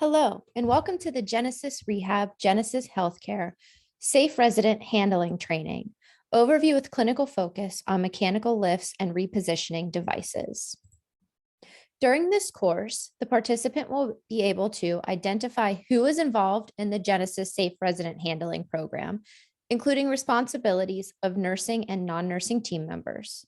Hello, and welcome to the Genesis Rehab Genesis Healthcare Safe Resident Handling Training, overview with clinical focus on mechanical lifts and repositioning devices. During this course, the participant will be able to identify who is involved in the Genesis Safe Resident Handling Program, including responsibilities of nursing and non-nursing team members,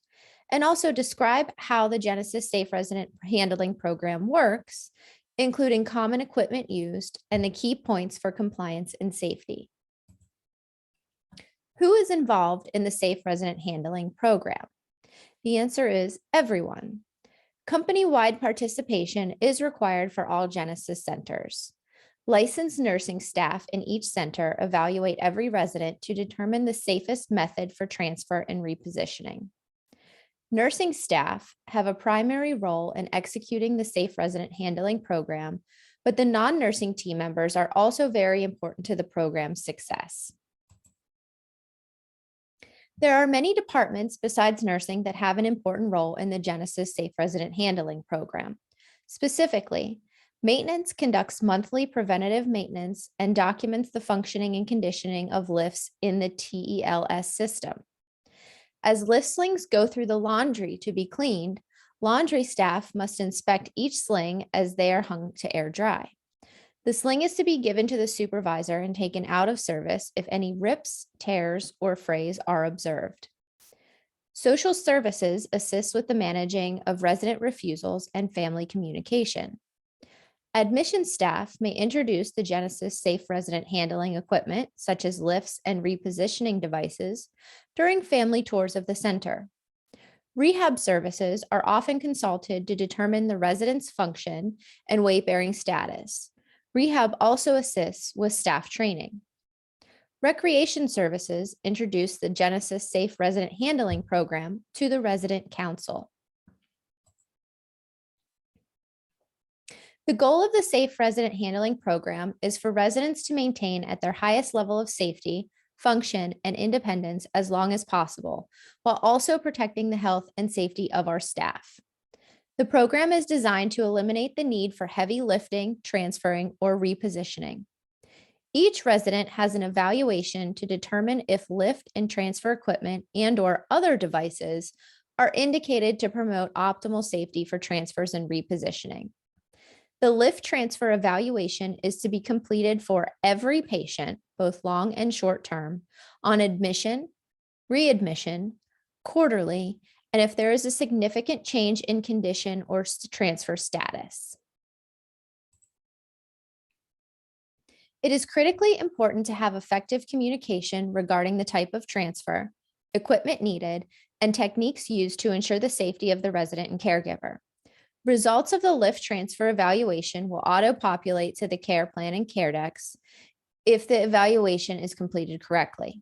and also describe how the Genesis Safe Resident Handling Program works, including common equipment used and the key points for compliance and safety. Who is involved in the Safe Resident Handling Program? The answer is everyone. Company-wide participation is required for all Genesis centers. Licensed nursing staff in each center evaluate every resident to determine the safest method for transfer and repositioning. Nursing staff have a primary role in executing the Safe Resident Handling Program, but the non-nursing team members are also very important to the program's success. There are many departments besides nursing that have an important role in the Genesis Safe Resident Handling Program. Specifically, maintenance conducts monthly preventative maintenance and documents the functioning and conditioning of lifts in the TELS system. As lift slings go through the laundry to be cleaned, laundry staff must inspect each sling as they are hung to air dry. The sling is to be given to the supervisor and taken out of service if any rips, tears, or frays are observed. Social services assist with the managing of resident refusals and family communication. Admission staff may introduce the Genesis Safe Resident Handling equipment, such as lifts and repositioning devices, during family tours of the center. Rehab services are often consulted to determine the resident's function and weight-bearing status. Rehab also assists with staff training. Recreation services introduce the Genesis Safe Resident Handling Program to the resident council. The goal of the Safe Resident Handling Program is for residents to maintain at their highest level of safety, function, and independence as long as possible, while also protecting the health and safety of our staff. The program is designed to eliminate the need for heavy lifting, transferring, or repositioning. Each resident has an evaluation to determine if lift and transfer equipment and/or other devices are indicated to promote optimal safety for transfers and repositioning. The lift transfer evaluation is to be completed for every patient, both long and short term, on admission, readmission, quarterly, and if there is a significant change in condition or transfer status. It is critically important to have effective communication regarding the type of transfer, equipment needed, and techniques used to ensure the safety of the resident and caregiver. Results of the lift transfer evaluation will auto-populate to the care plan and CareDex if the evaluation is completed correctly.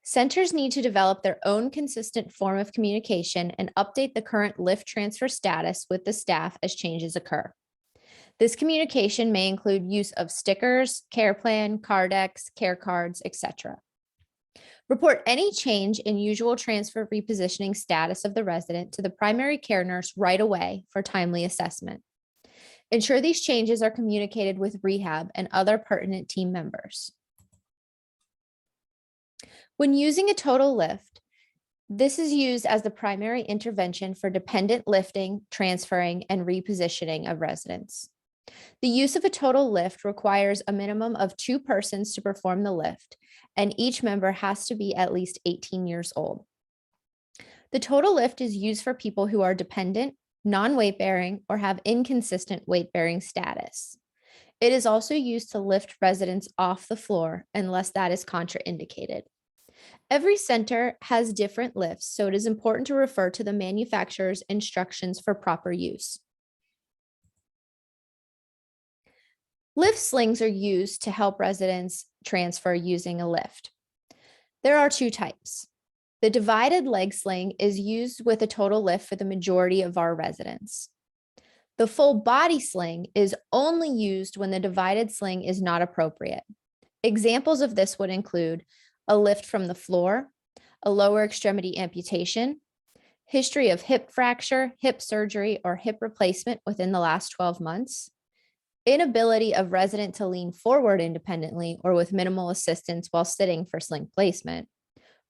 Centers need to develop their own consistent form of communication and update the current lift transfer status with the staff as changes occur. This communication may include use of stickers, care plan, CareDex, care cards, etc. Report any change in usual transfer repositioning status of the resident to the primary care nurse right away for timely assessment. Ensure these changes are communicated with rehab and other pertinent team members. When using a total lift, this is used as the primary intervention for dependent lifting, transferring, and repositioning of residents. The use of a total lift requires a minimum of 2 persons to perform the lift, and each member has to be at least 18 years old. The total lift is used for people who are dependent, non-weight-bearing, or have inconsistent weight-bearing status. It is also used to lift residents off the floor unless that is contraindicated. Every center has different lifts, so it is important to refer to the manufacturer's instructions for proper use. Lift slings are used to help residents transfer using a lift. There are 2 types. The divided leg sling is used with a total lift for the majority of our residents. The full body sling is only used when the divided sling is not appropriate. Examples of this would include a lift from the floor, a lower extremity amputation, history of hip fracture, hip surgery, or hip replacement within the last 12 months, inability of resident to lean forward independently or with minimal assistance while sitting for sling placement,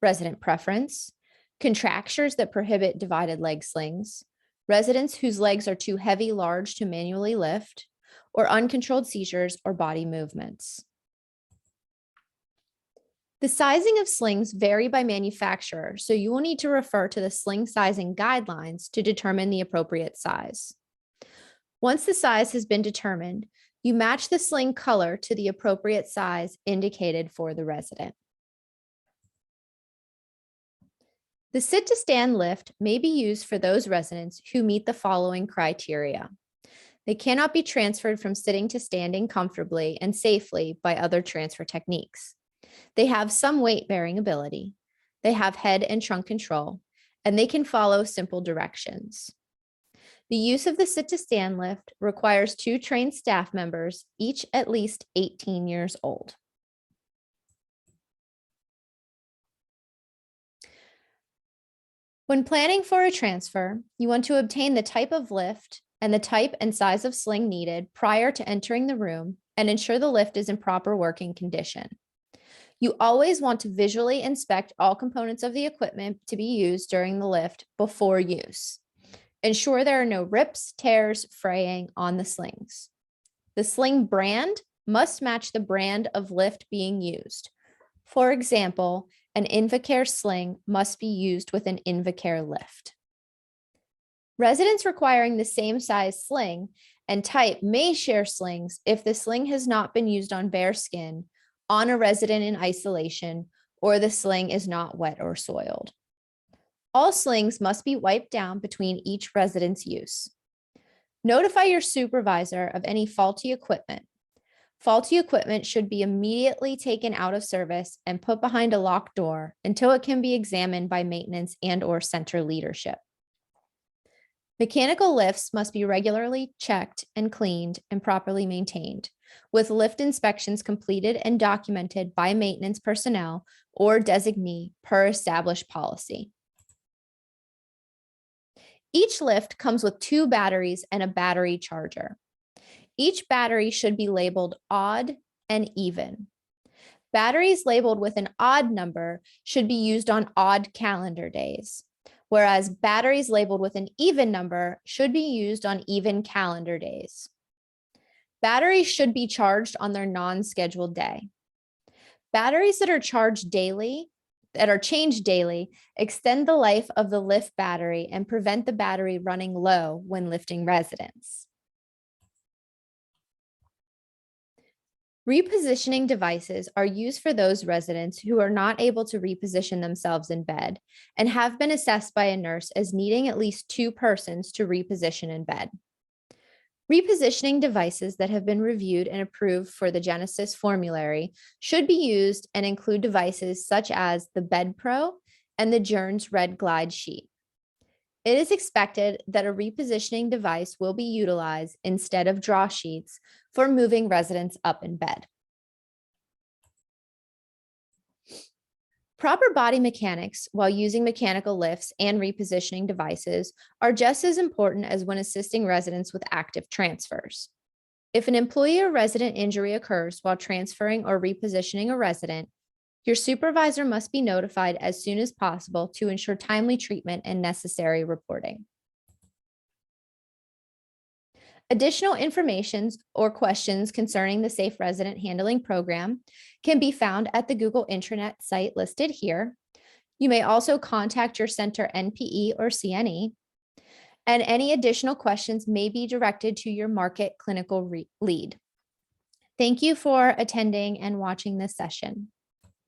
resident preference, contractures that prohibit divided leg slings, residents whose legs are too heavy, large to manually lift, or uncontrolled seizures or body movements. The sizing of slings vary by manufacturer, so you will need to refer to the sling sizing guidelines to determine the appropriate size. Once the size has been determined, you match the sling color to the appropriate size indicated for the resident. The sit-to-stand lift may be used for those residents who meet the following criteria. They cannot be transferred from sitting to standing comfortably and safely by other transfer techniques. They have some weight-bearing ability. They have head and trunk control, and they can follow simple directions. The use of the sit-to-stand lift requires 2 trained staff members, each at least 18 years old. When planning for a transfer, you want to obtain the type of lift and the type and size of sling needed prior to entering the room and ensure the lift is in proper working condition. You always want to visually inspect all components of the equipment to be used during the lift before use. Ensure there are no rips, tears, fraying on the slings. The sling brand must match the brand of lift being used. For example, an Invacare sling must be used with an Invacare lift. Residents requiring the same size sling and type may share slings if the sling has not been used on bare skin, on a resident in isolation, or the sling is not wet or soiled. All slings must be wiped down between each resident's use. Notify your supervisor of any faulty equipment. Faulty equipment should be immediately taken out of service and put behind a locked door until it can be examined by maintenance and/or center leadership. Mechanical lifts must be regularly checked and cleaned and properly maintained, with lift inspections completed and documented by maintenance personnel or designee per established policy. Each lift comes with 2 batteries and a battery charger. Each battery should be labeled odd and even. Batteries labeled with an odd number should be used on odd calendar days, whereas batteries labeled with an even number should be used on even calendar days. Batteries should be charged on their non-scheduled day. Batteries that are changed daily extend the life of the lift battery and prevent the battery running low when lifting residents. Repositioning devices are used for those residents who are not able to reposition themselves in bed and have been assessed by a nurse as needing at least 2 persons to reposition in bed. Repositioning devices that have been reviewed and approved for the Genesis formulary should be used and include devices such as the BedPro and the Journeys Red Glide Sheet. It is expected that a repositioning device will be utilized instead of draw sheets for moving residents up in bed. Proper body mechanics while using mechanical lifts and repositioning devices are just as important as when assisting residents with active transfers. If an employee or resident injury occurs while transferring or repositioning a resident, your supervisor must be notified as soon as possible to ensure timely treatment and necessary reporting. Additional information or questions concerning the Safe Resident Handling Program can be found at the Google intranet site listed here. You may also contact your center NPE or CNE, and any additional questions may be directed to your market clinical lead. Thank you for attending and watching this session.